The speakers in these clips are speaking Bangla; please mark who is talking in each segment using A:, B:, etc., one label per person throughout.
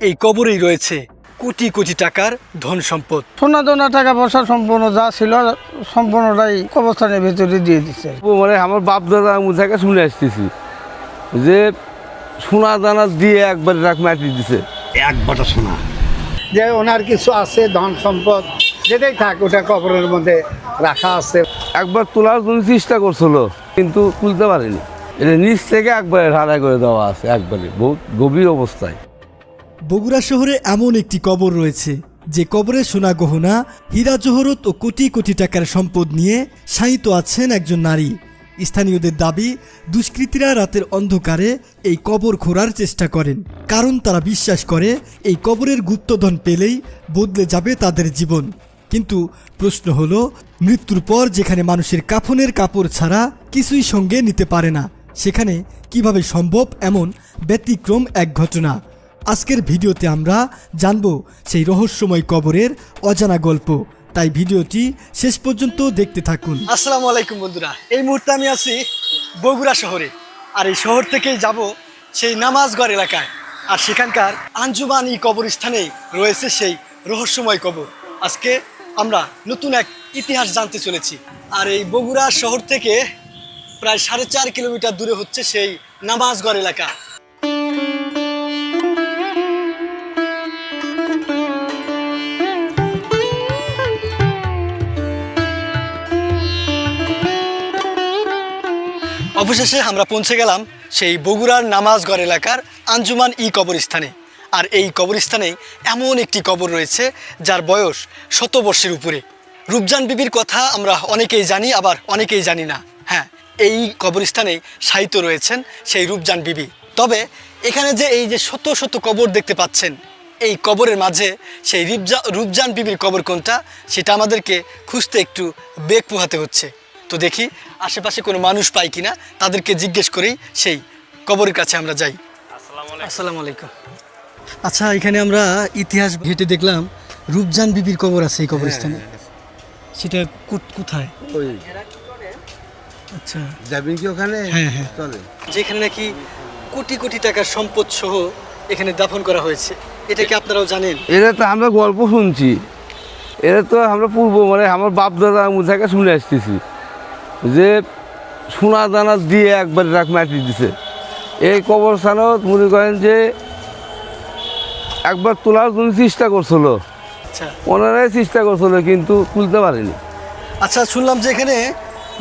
A: এই কবরেই রয়েছে কোটি কোটি টাকার ধন সম্পদ।
B: সোনা দানা টাকা পয়সা সম্পূর্ণ যা ছিল সম্পূর্ণটাই কবরস্থানের ভিতরে দিয়ে দিচ্ছে।
C: মানে আমার বাপ দাদা মুথাকে শুনে আসতেছি যে সোনা দানা দিয়ে একবার রাখ মাটি দিছে,
D: এক বাটা সোনা যে ওনার কিছু আছে ধন সম্পদ যেটাই থাক ওটা কবরের মধ্যে রাখা আছে।
C: একবার তোলার জন্য চেষ্টা করছিল কিন্তু তুলতে পারেনি। এটা নিচ থেকে একবার ঢালাই করে দেওয়া আছে, একবারে বহুত গভীর অবস্থায়।
E: বগুড়া শহরে এমন একটি কবর রয়েছে যে কবরে সোনা গহনা, হীরা জহরত ও কোটি কোটি টাকার সম্পদ নিয়ে শায়িত আছেন একজন নারী। স্থানীয়দের দাবি, দুষ্কৃতীরা রাতের অন্ধকারে এই কবর খোঁড়ার চেষ্টা করেন, কারণ তারা বিশ্বাস করে এই কবরের গুপ্তধন পেলেই বদলে যাবে তাদের জীবন। কিন্তু প্রশ্ন হলো, মৃত্যুর পর যেখানে মানুষের কাফনের কাপড় ছাড়া কিছুই সঙ্গে নিতে পারে না, সেখানে কিভাবে সম্ভব এমন ব্যতিক্রম এক ঘটনা? আজকের ভিডিওতে আমরা জানব সেই রহস্যময় কবরের অজানা গল্প, তাই ভিডিওটি শেষ পর্যন্ত দেখতে থাকুন।
A: আসসালামু আলাইকুম বন্ধুরা, এই মুহূর্তে আমি আছি বগুড়া শহরে। আর এই শহর থেকেই যাব সেই নামাজগড় এলাকায়, আর সেখানকার আঞ্জুমান ই কবরস্থানে রয়েছে সেই রহস্যময় কবর। আজকে আমরা নতুন এক ইতিহাস জানতে চলেছি। আর এই বগুড়া শহর থেকে প্রায় 4.5 কিলোমিটার দূরে হচ্ছে সেই নামাজগড় এলাকা। অবশেষে আমরা পৌঁছে গেলাম সেই বগুড়ার নামাজগড় এলাকার আঞ্জুমান ই কবরস্থানে। আর এই কবরস্থানে এমন একটি কবর রয়েছে যার বয়স 100 বর্ষের উপরে। রূপজান বিবির কথা আমরা অনেকেই জানি, আবার অনেকেই জানি না। হ্যাঁ, এই কবরস্থানে শায়িত রয়েছেন সেই রূপজান বিবি। তবে এখানে যে এই যে শত শত কবর দেখতে পাচ্ছেন, এই কবরের মাঝে সেই রূপজান বিবির কবর কোনটা সেটা আমাদেরকে খুঁজতে একটু বেগ পোহাতে হচ্ছে। তো দেখি আশেপাশে কোনো মানুষ পাই কিনা, তাদেরকে জিজ্ঞেস করেই সেই কবরের কাছে আমরা যাই। আসসালামু আলাইকুম। আচ্ছা, এখানে আমরা ইতিহাস ঘেটে দেখলাম রূপজান বিবির কবর আছে এই কবরস্থানে। সেটা কোথায়? আচ্ছা,
C: যাবেন কি ওখানে?
A: হ্যাঁ হ্যাঁ,
C: চলে।
A: যেখানে নাকি কোটি কোটি টাকার সম্পদ সহ এখানে দাফন করা হয়েছে, এটা কি আপনারাও জানেন?
C: এটা তো আমরা গল্প শুনছি, এটা তো আমরা মানে আমার বাপ দাদা মুথাকে শুনে আসতেছি যে সোনা দানা দিয়ে একবার রাখ মাটি দিছে। এই কবরস্থানও মনে করেন যে একবার তোলার জন্য চেষ্টা করছিল,
A: আচ্ছা
C: ওনারাই চেষ্টা করছিল কিন্তু তুলতে পারেনি।
A: আচ্ছা, শুনলাম যে এখানে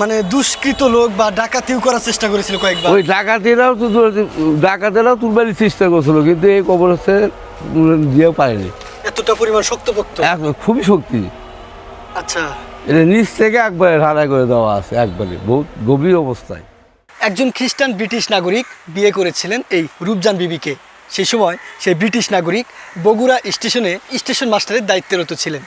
A: মানে দুষ্কৃত লোক বা ডাকাতিও করার চেষ্টা করেছিল কয়েকবার।
C: ওই ডাকাতেরাও তুলবার চেষ্টা করছিল কিন্তু এই কবরস্থানে দিয়েও পারেনি।
A: এতটা পরিমাণ শক্তপোক্ত,
C: খুবই শক্তি।
A: আচ্ছা,
C: এটা নিচ থেকে একবারে ঢালাই করে দেওয়া আছে, একবারে বহুত গভীর অবস্থায়।
A: একজন খ্রিস্টান ব্রিটিশ নাগরিক বিয়ে করেছিলেন এই রূপজান বিবিকে। সেই সময় সেই ব্রিটিশ নাগরিক বগুড়া স্টেশনে স্টেশন মাস্টারের দায়িত্বরত ছিলেন।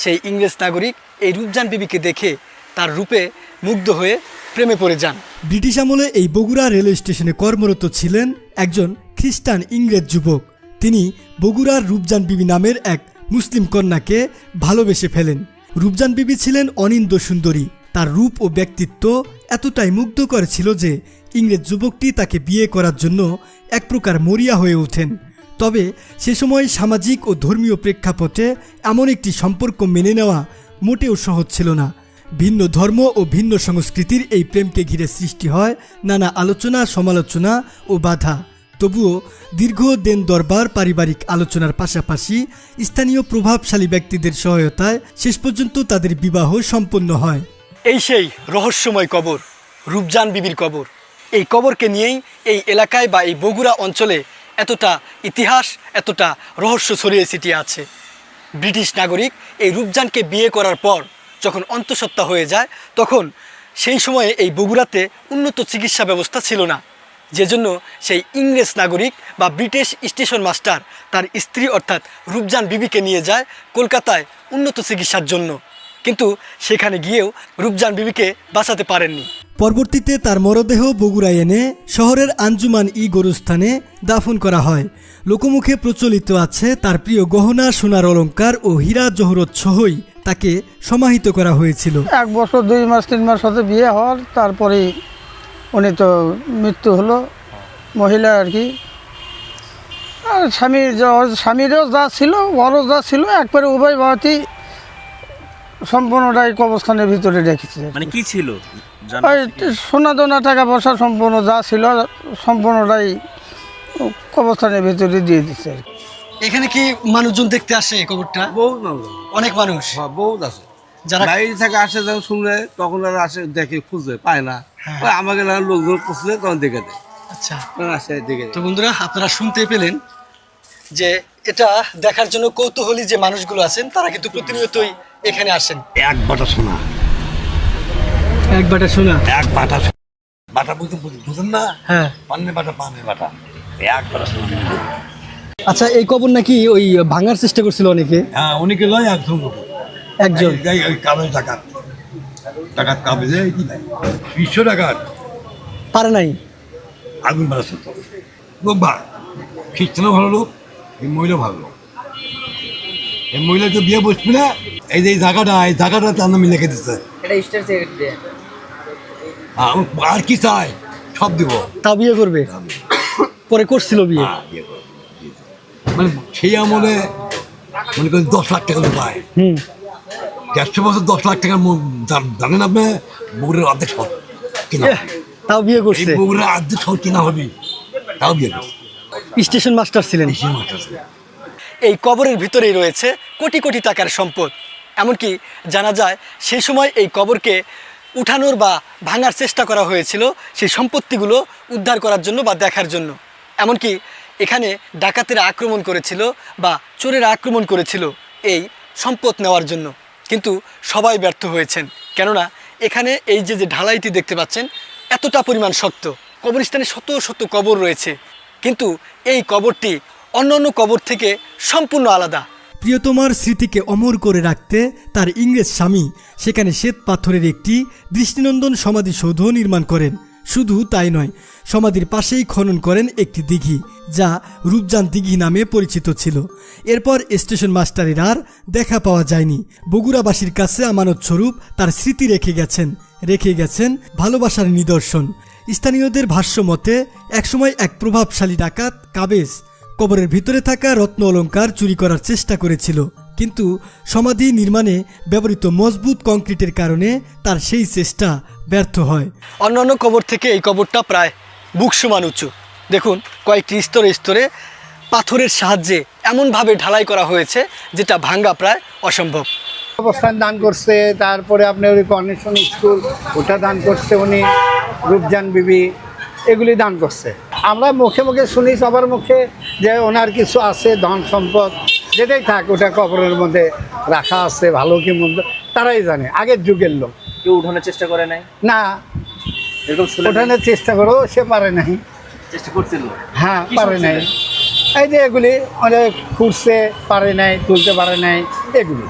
A: সেই ইংরেজ নাগরিক এই রূপজান বিবিকে দেখে তার রূপে মুগ্ধ হয়ে প্রেমে পড়ে যান।
E: ব্রিটিশ আমলে এই বগুড়া রেলওয়ে স্টেশনে কর্মরত ছিলেন একজন খ্রিস্টান ইংরেজ যুবক। তিনি বগুড়ার রূপজান বিবি নামের এক মুসলিম কন্যাকে ভালোবেসে ফেলেন। রূপজান বিবি ছিলেন অনিন্দ সুন্দরী। তার রূপ ও ব্যক্তিত্ব এতটাই মুগ্ধকর ছিল যে ইংরেজ যুবকটি তাকে বিয়ে করার জন্য এক প্রকার মরিয়া হয়ে ওঠেন। তবে সে সময় সামাজিক ও ধর্মীয় প্রেক্ষাপটে এমন একটি সম্পর্ক মেনে নেওয়া মোটেও সহজ ছিল না। ভিন্ন ধর্ম ও ভিন্ন সংস্কৃতির এই প্রেমকে ঘিরে সৃষ্টি হয় নানা আলোচনা, সমালোচনা ও বাধা। তবুও দীর্ঘ দেন দরবার, পারিবারিক আলোচনার পাশাপাশি স্থানীয় প্রভাবশালী ব্যক্তিদের সহায়তায় শেষ পর্যন্ত তাদের বিবাহ সম্পন্ন হয়।
A: এই সেই রহস্যময় কবর, রূপজান বিবির কবর। এই কবরকে নিয়েই এই এলাকায় বা এই বগুড়া অঞ্চলে এতটা ইতিহাস, এতটা রহস্য ছড়িয়ে ছিটিয়ে আছে। ব্রিটিশ নাগরিক এই রূপজানকে বিয়ে করার পর যখন অন্তঃসত্ত্বা হয়ে যায়, তখন সেই সময়ে এই বগুড়াতে উন্নত চিকিৎসা ব্যবস্থা ছিল না। যেজন্য সেই ইংরেজ নাগরিক বা ব্রিটিশ স্টেশন মাস্টার তার স্ত্রী অর্থাৎ রূপজান বিবিকে নিয়ে যায় কলকাতায় উন্নত চিকিৎসার জন্য। কিন্তু সেখানে গিয়েও রূপজান বিবিকে বাঁচাতে পারেননি।
E: পরবর্তীতে তার মরদেহ বগুড়ায় এনে শহরের আঞ্জুমান ই গোরস্থানে দাফন করা হয়। লোকমুখে প্রচলিত আছে তার প্রিয় গহনা, সোনার অলংকার ও হীরা জহরত সহই তাকে সমাহিত করা হয়েছিল।
B: 1 বছর 2 মাস 3 মাস হতে বিয়ে হওয়ার তারপরেই উনি তো মৃত্যু হলো, মহিলা আর কি। আর স্বামীরও যা ছিল বড় যা ছিল একবারে উভয় ভারতই সম্পূর্ণটাই কবরস্থানের ভিতরে রেখেছে।
F: মানে কি ছিল
B: ওই সোনা দানা টাকা পয়সা সম্পূর্ণ যা ছিল সম্পূর্ণটাই কবরস্থানের ভিতরে দিয়ে দিচ্ছে আর কি।
A: এখানে কি মানুষজন দেখতে আসে কবরটা?
C: বহুত মানুষ,
A: অনেক মানুষ
C: হ্যাঁ বহুত আছে।
A: যারা
C: বাইরে থেকে আসে যখন শুনলে তখন আর আসে, দেখে খুঁজে পায় না, ওই আমাকে লোকজন খুঁজলে তখন দেখে দেয়,
A: আচ্ছা।
C: তখন আসে দেখে
A: তো
C: দেয়।
A: বন্ধুরা, আপনারা শুনতে পেলেন যে এটা দেখার জন্য কৌতূহলী যে মানুষগুলো আছেন তারা কিন্তু প্রতিনিয়তই এখানে আসেন।
G: এক বাটা সোনা,
A: এক বাটা শোনা।
G: এক বাটা বাটা বুঝতে বুঝেন না,
A: হ্যাঁ।
G: পানের বাটা এক বাটা সোনা।
A: আচ্ছা, এই কবর নাকি ওই ভাঙার চেষ্টা করছিল অনেকে।
G: হ্যাঁ, অনেকে লয় একজন
A: একজন
G: ওই কাগজ টাকাত কাগজে 200 টাকার
A: পারে নাই।
G: আগুন বাড়াচ্ছে তো লোক বা খ্রিস্টানও ভালো লোক, এই মহিলা ভালো লোক। এই মহিলা তো বিয়ে বসবি না, এই যে এই জায়গাটা তার নামে লিখে দিচ্ছে। আর কি চাই সব দিব।
A: তাও বিয়ে করবে, পরে করছিল বিয়ে।
G: হ্যাঁ, বিয়ে করবে। মানে সেই আমলে মনে করেন 10 লাখ টাকা পায়। 150 বছর 10 লাখ টাকার জানেন আপনি, বগুড়ার অর্ধেক শহর কিনা।
A: তাও বিয়ে
G: এই
A: করছে।
G: বগুড়ার অর্ধেক শহর কিনা হবে, তাও বিয়ে করছে।
A: স্টেশন মাস্টার ছিলেন।
G: বেশি মাত্রা আছে।
A: এই কবরের ভিতরেই রয়েছে কোটি কোটি টাকার সম্পদ। এমনকি জানা যায় সেই সময় এই কবরকে উঠানোর বা ভাঙার চেষ্টা করা হয়েছিল সেই সম্পত্তিগুলো উদ্ধার করার জন্য বা দেখার জন্য। এমনকি এখানে ডাকাতেরা আক্রমণ করেছিল বা চোরেরা আক্রমণ করেছিল এই সম্পদ নেওয়ার জন্য, কিন্তু সবাই ব্যর্থ হয়েছেন। কেননা এখানে এই যে ঢালাইটি দেখতে পাচ্ছেন এতটা পরিমাণ শক্ত। কবরস্থানে শত শত কবর রয়েছে, কিন্তু এই কবরটি অন্যান্য কবর থেকে সম্পূর্ণ আলাদা।
E: প্রিয়তমার স্মৃতিকে অমর করে রাখতে তার ইংরেজ স্বামী সেখানে শ্বেত পাথরের একটি দৃষ্টিনন্দন সমাধিসৌধ নির্মাণ করেন। শুধু তাই নয়, সমাধির পাশেই খনন করেন একটি দিঘি, যা রূপজান দিঘি নামে পরিচিত ছিল। এরপর স্টেশন মাস্টারের আর দেখা পাওয়া যায়নি। বগুড়াবাসীর কাছে আমানত স্বরূপ তার স্মৃতি রেখে গেছেন ভালোবাসার নিদর্শন। স্থানীয়দের ভাষ্য মতে একসময় এক প্রভাবশালী ডাকাত কাবেজ কবরের ভিতরে থাকা রত্ন অলংকার চুরি করার চেষ্টা করেছিল, কিন্তু সমাধি নির্মাণে ব্যবহৃত মজবুত কংক্রিটের কারণে তার সেই চেষ্টা ব্যর্থ হয়।
A: অন্যান্য কবর থেকে এই কবরটা প্রায় বুক সমান উঁচু। দেখুন, কয়েকটি স্তরে স্তরে পাথরের সাহায্যে এমনভাবে ঢালাই করা হয়েছে যেটা ভাঙ্গা প্রায় অসম্ভব।
D: অবস্থান দান করছে, তারপরে আপনার ওই কর্নেশন স্কুল ওটা দান করছে উনি, রূপজান বিবি এগুলি দান করছে। আমরা মুখে মুখে শুনি সবার মুখে যে ওনার কিছু আছে ধন সম্পদ, যেটাই থাক ওটা কবরের মধ্যে রাখা আছে, ভালো কি মন্দ তারাই জানে, আগের যুগের লোক।
F: কেউ উঠানোর চেষ্টা করে নাই?
D: না,
F: এরকম শুনে
D: ওঠানোর চেষ্টা করেও সে পারে নাই।
F: চেষ্টা করছিল?
D: হ্যাঁ,
F: কি
D: পারে নাই।
F: শুনছিলেন?
D: এই যে এগুলি অনেক খুঁড়ছে, পারে নাই, তুলতে পারে নাই এগুলি।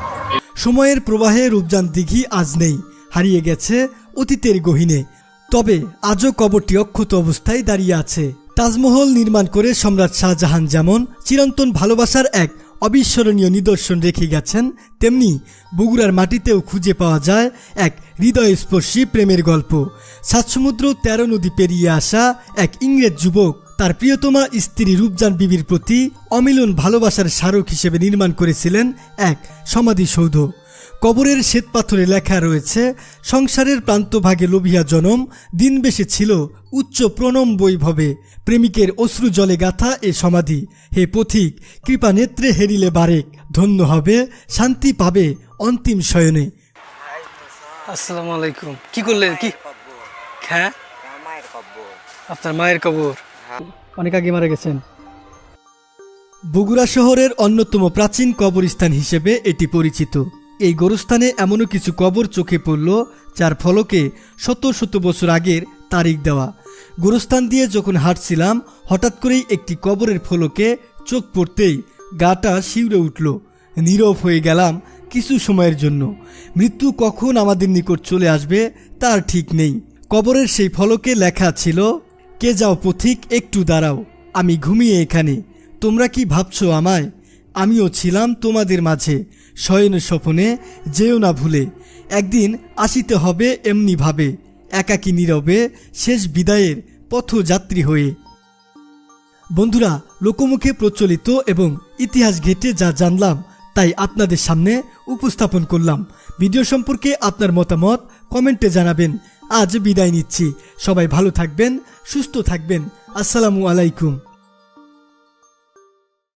E: সময়ের প্রবাহে রূপজান দিঘি আজ নেই, হারিয়ে গেছে অতীতের গহীনে। তবে আজও কবরটি অক্ষত অবস্থায় দাঁড়িয়ে আছে। তাজমহল নির্মাণ করে সম্রাট শাহজাহান যেমন চিরন্তন ভালোবাসার এক অবিস্মরণীয় নিদর্শন রেখে গেছেন, তেমনি বগুড়ার মাটিতেও খুঁজে পাওয়া যায় এক হৃদয়স্পর্শী প্রেমের গল্প। 7 সমুদ্র 13 নদী পেরিয়ে আসা এক ইংরেজ যুবক তার প্রিয়তমা স্ত্রী রূপজান বিবির প্রতি অমিলন ভালোবাসার স্মারক হিসেবে নির্মাণ করেছিলেন এক সমাধিসৌধ। কবরের শ্বেতপাথরে লেখা রয়েছে, সংসারের প্রান্তভাগে লোভিয়া জনম, দিন বেশি ছিল উচ্চ প্রণম বৈভবে, প্রেমিকের অশ্রু জলে গাথা এ সমাধি, হে পথিক কৃপা নেত্রে হেরিলে বারেক, ধন্য হবে শান্তি পাবে অন্তিম শয়নে।
A: আসসালামু আলাইকুম। কি করলেন? কি? হ্যাঁ, আপনার মায়ের কবর অনেক আগে মারা গেছেন।
E: বগুড়া শহরের অন্যতম প্রাচীন কবরস্থান হিসেবে এটি পরিচিত। এই গোরস্থানে এমনও কিছু কবর চোখে পড়ল যার ফলকে শত শত বছর আগের তারিখ দেওয়া। গোরস্থান দিয়ে যখন হাঁটছিলাম হঠাৎ করেই একটি কবরের ফলকে চোখ পড়তেই গাটা শিউরে উঠল। নীরব হয়ে গেলাম কিছু সময়ের জন্য। মৃত্যু কখন আমাদের নিকট চলে আসবে তার ঠিক নেই। কবরের সেই ফলকে লেখা ছিল, কে যাও পথিক একটু দাঁড়াও, আমি ঘুমিয়ে এখানে, তোমরা কি ভাবছো আমায়? আমিও ছিলাম তোমাদের মাঝে, শয়ন স্বপনে যেও না ভুলে, একদিন আসিতে হবে এমনি ভাবে, একাকী নীরবে শেষ বিদায়ের পথযাত্রী হয়ে। বন্ধুরা, লোকমুখে প্রচলিত এবং ইতিহাস ঘেঁটে যা জানলাম তাই আপনাদের সামনে উপস্থাপন করলাম। ভিডিও সম্পর্কে আপনার মতামত কমেন্টে জানাবেন। আজ বিদায় নিচ্ছি। সবাই ভালো থাকবেন, সুস্থ থাকবেন। আসসালামু আলাইকুম।